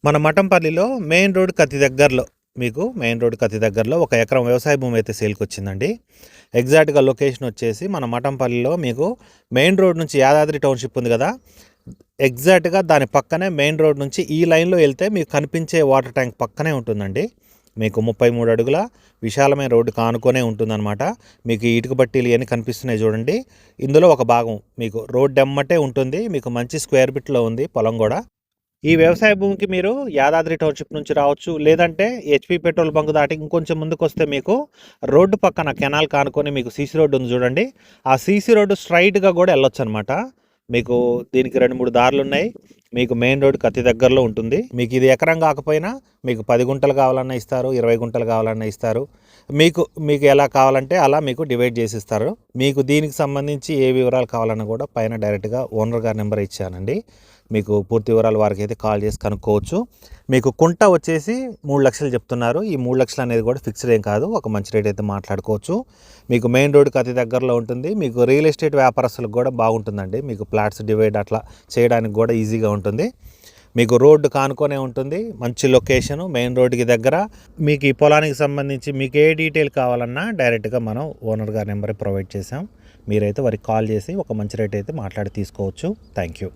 మన మఠంపల్లిలో మెయిన్ రోడ్కి అతి దగ్గరలో మెయిన్ రోడ్కి అతి దగ్గరలో 1 ఎకరం వ్యవసాయ భూమి అయితే సేల్కి వచ్చిందండి. ఎగ్జాక్ట్గా లొకేషన్ వచ్చేసి మన మఠంపల్లిలో మీకు మెయిన్ రోడ్ నుంచి యాదాద్రి టౌన్షిప్ ఉంది కదా, ఎగ్జాక్ట్గా దాని పక్కనే మెయిన్ రోడ్ నుంచి ఈ లైన్లో వెళ్తే మీకు కనిపించే వాటర్ ట్యాంక్ పక్కనే ఉంటుందండి. మీకు 33 అడుగుల విశాలమైన రోడ్డు కానుకొనే ఉంటుందన్నమాట. మీకు ఇటుక బట్టీలు ఇవన్నీ కనిపిస్తున్నాయి చూడండి. ఇందులో ఒక భాగం మీకు రోడ్డు ఎమ్మటే ఉంటుంది. మీకు మంచి స్క్వేర్ బిట్లో ఉంది పొలం కూడా. ఈ వ్యవసాయ భూమికి మీరు యాదాద్రి టౌన్షిప్ నుంచి రావచ్చు, లేదంటే హెచ్పి పెట్రోల్ బంక్ దాటి ఇంకొంచెం ముందుకు వస్తే మీకు రోడ్డు పక్కన కెనాల్ కానుకొని మీకు సీసీ రోడ్డు ఉంది చూడండి. ఆ సీసీ రోడ్డు స్ట్రైట్గా కూడా వెళ్ళొచ్చు అనమాట. మీకు దీనికి 2-3 దారులు ఉన్నాయి. మీకు మెయిన్ రోడ్కి అతి దగ్గరలో ఉంటుంది. మీకు ఇది ఎకరం కాకపోయినా మీకు 10 గుంటలు కావాలన్నా ఇస్తారు, 20 గుంటలు కావాలన్నా ఇస్తారు. మీకు ఎలా కావాలంటే అలా మీకు డివైడ్ చేసి ఇస్తారు. మీకు దీనికి సంబంధించి ఏ వివరాలు కావాలన్నా కూడా పైన డైరెక్ట్గా ఓనర్ గారి నెంబర్ ఇచ్చానండి. మీకు పూర్తి వివరాలు వారికి అయితే కాల్ చేసి కనుక్కోవచ్చు. మీకు కుంట వచ్చేసి 3 లక్షలు చెప్తున్నారు. ఈ 3 లక్షలు అనేది కూడా ఫిక్స్డ్ ఏం కాదు, ఒక మంచి రేట్ అయితే మాట్లాడుకోవచ్చు. మీకు మెయిన్ రోడ్కి అతి దగ్గరలో ఉంటుంది. మీకు రియల్ ఎస్టేట్ వ్యాపారస్తులకు కూడా బాగుంటుందండి. మీకు ప్లాట్స్ డివైడ్ అట్లా చేయడానికి కూడా ఈజీగా ఉంటుంది. మీకు రోడ్డు కానుకొనే ఉంటుంది. మంచి లొకేషను, మెయిన్ రోడ్డుకి దగ్గర. మీకు ఈ పొలానికి సంబంధించి మీకు ఏ డీటెయిల్ కావాలన్నా డైరెక్ట్గా మనం ఓనర్ గారి నెంబర్ ప్రొవైడ్ చేసాం. మీరైతే వారికి కాల్ చేసి ఒక మంచి రేట్ అయితే మాట్లాడి తీసుకోవచ్చు. Thank you.